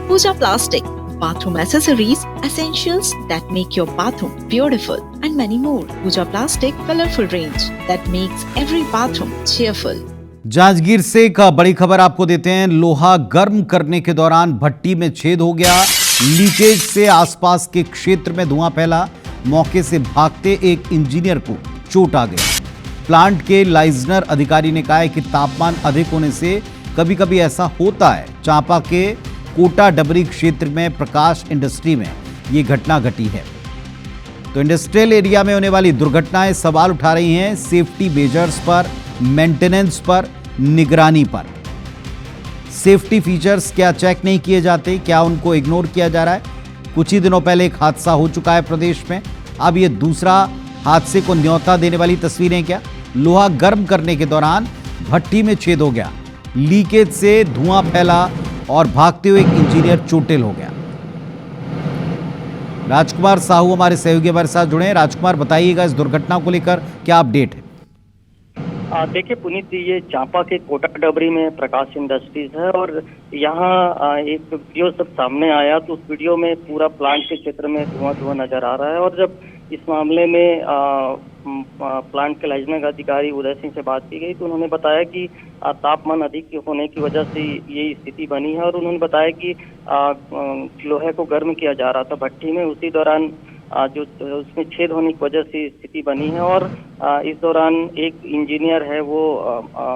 Pooja Plastic, bathroom accessories, essentials that make your bathroom beautiful, and many more. Pooja Plastic colorful range that makes every bathroom cheerful. Janjgir से एक बड़ी खबर आपको देते हैं। लोहा गर्म करने के दौरान भट्टी में छेद हो गया। लीकेज से आसपास के क्षेत्र में धुआं फैला। मौके से भागते एक इंजीनियर को चोट आ गई। प्लांट के लाइजनर अधिकारी ने कहा है कि तापमान अधिक होने से कभी कभी ऐसा होता है। चांपा के कोटा डबरी क्षेत्र में प्रकाश इंडस्ट्री में ये घटना घटी है। तो इंडस्ट्रियल एरिया में होने वाली दुर्घटनाएं सवाल उठा रही हैं सेफ्टी मेजर्स पर, मेंटेनेंस पर, निगरानी पर। सेफ्टी फीचर्स क्या चेक नहीं किए जाते? क्या उनको इग्नोर किया जा रहा है? कुछ ही दिनों पहले एक हादसा हो चुका है प्रदेश में। अब ये दूसरा हादसे को न्योता देने वाली तस्वीरें क्या? लोहा गर्म करने के दौरान भट्टी में छेद हो गया, लीकेज से धुआं फैला और भागते हुए एक इंजीनियर चोटिल हो गया। राजकुमार साहू हमारे सहयोगी हमारे साथ जुड़े हैं। राजकुमार, बताइएगा इस दुर्घटना को लेकर क्या अपडेट है? देखिए पुनीत जी, ये चांपा के कोटा डबरी में प्रकाश इंडस्ट्रीज है और यहाँ एक वीडियो सब सामने आया तो उस वीडियो में पूरा प्लांट के क्षेत्र में धुआं नजर आ रहा है। और जब इस मामले में प्लांट के लाइजनर अधिकारी उदय सिंह से बात की गई तो उन्होंने बताया कि तापमान अधिक होने की वजह से ये स्थिति बनी है। और उन्होंने बताया कि लोहे को गर्म किया जा रहा था भट्टी में, उसी दौरान जो उसमें छेद होने की वजह से स्थिति बनी है। और इस दौरान एक इंजीनियर है वो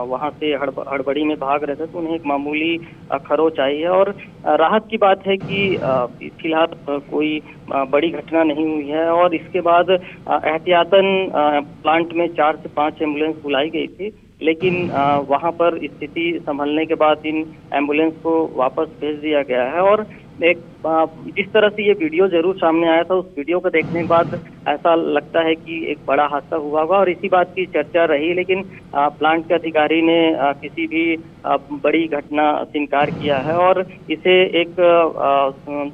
वहां से हड़बड़ी में भाग रहे थे तो उन्हें एक मामूली खरोंच आई है। और राहत की बात है कि फिलहाल कोई बड़ी घटना नहीं हुई है। और इसके बाद एहतियातन प्लांट में 4 से 5 एम्बुलेंस बुलाई गई थी, लेकिन वहां पर स्थिति संभलने के बाद इन एम्बुलेंस को वापस भेज दिया गया है। और एक जिस तरह से ये वीडियो जरूर सामने आया था, उस वीडियो को देखने के बाद ऐसा लगता है कि एक बड़ा हादसा हुआ होगा और इसी बात की चर्चा रही। लेकिन प्लांट के अधिकारी ने किसी भी बड़ी घटना से इनकार किया है और इसे एक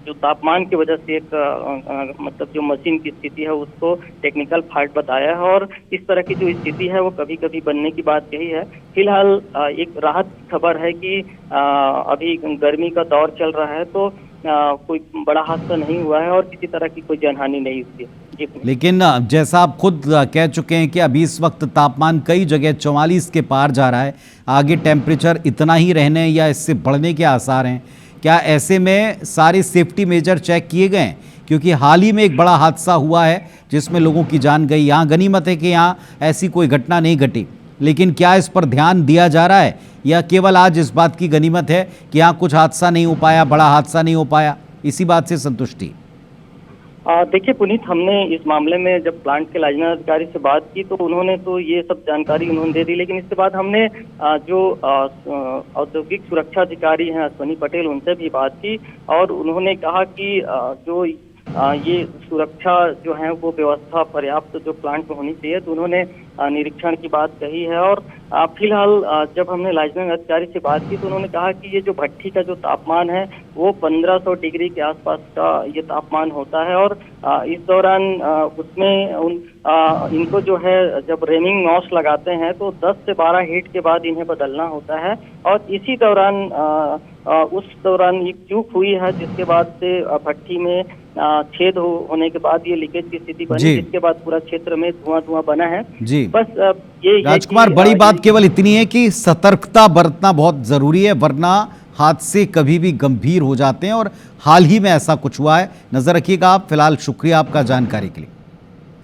जो तापमान की वजह से एक मतलब जो मशीन की स्थिति है उसको टेक्निकल फॉल्ट बताया है। और इस तरह की जो स्थिति है वो कभी कभी बनने की बात यही है। फिलहाल एक राहत खबर है कि अभी गर्मी का दौर चल रहा है तो कोई बड़ा हादसा नहीं हुआ है और किसी तरह की कोई जानहानि नहीं हुई है। लेकिन जैसा आप खुद कह चुके हैं कि अभी इस वक्त तापमान कई जगह 44 के पार जा रहा है, आगे टेम्परेचर इतना ही रहने या इससे बढ़ने के आसार हैं। क्या ऐसे में सारे सेफ्टी मेजर चेक किए गए हैं? क्योंकि हाल ही में एक बड़ा हादसा हुआ है जिसमें लोगों की जान गई। यहाँ गनीमत है कि यहाँ ऐसी कोई घटना नहीं घटी, लेकिन क्या इस पर ध्यान दिया जा रहा है या केवल आज इस बात की गनीमत है कि यहाँ कुछ हादसा नहीं हो पाया, बड़ा हादसा नहीं हो पाया, इसी बात से संतुष्टि? देखिए पुनीत, हमने इस मामले में जब प्लांट के लाइजनर अधिकारी से बात की तो उन्होंने तो ये सब जानकारी उन्होंने दे दी, लेकिन इसके बाद हमने जो औद्योगिक सुरक्षा अधिकारी हैं अश्वनी पटेल, उनसे भी बात की और उन्होंने कहा कि जो ये सुरक्षा जो है वो व्यवस्था पर्याप्त जो प्लांट में होनी चाहिए, तो उन्होंने निरीक्षण की बात कही है। और फिलहाल जब हमने लाइजनर अधिकारी से बात की तो उन्होंने कहा कि ये जो भट्टी का जो तापमान है वो 1500 डिग्री के आसपास का ये तापमान होता है। और इस दौरान उसमें इनको जो है जब रेमिंग नॉस लगाते हैं तो 10 से 12 हीट के बाद इन्हें बदलना होता है। और इसी दौरान उस दौरान ये चूक हुई है जिसके बाद से भट्टी में छेद होने के बाद ये लीकेज की स्थिति बनी, जिसके बाद पूरा क्षेत्र में धुआं बना है। जी बस ये राजकुमार, बड़ी बात केवल इतनी है कि सतर्कता बरतना बहुत जरूरी है, वरना हादसे कभी भी गंभीर हो जाते हैं और हाल ही में ऐसा कुछ हुआ है। नजर रखिएगा आप। फिलहाल शुक्रिया आपका जानकारी के लिए।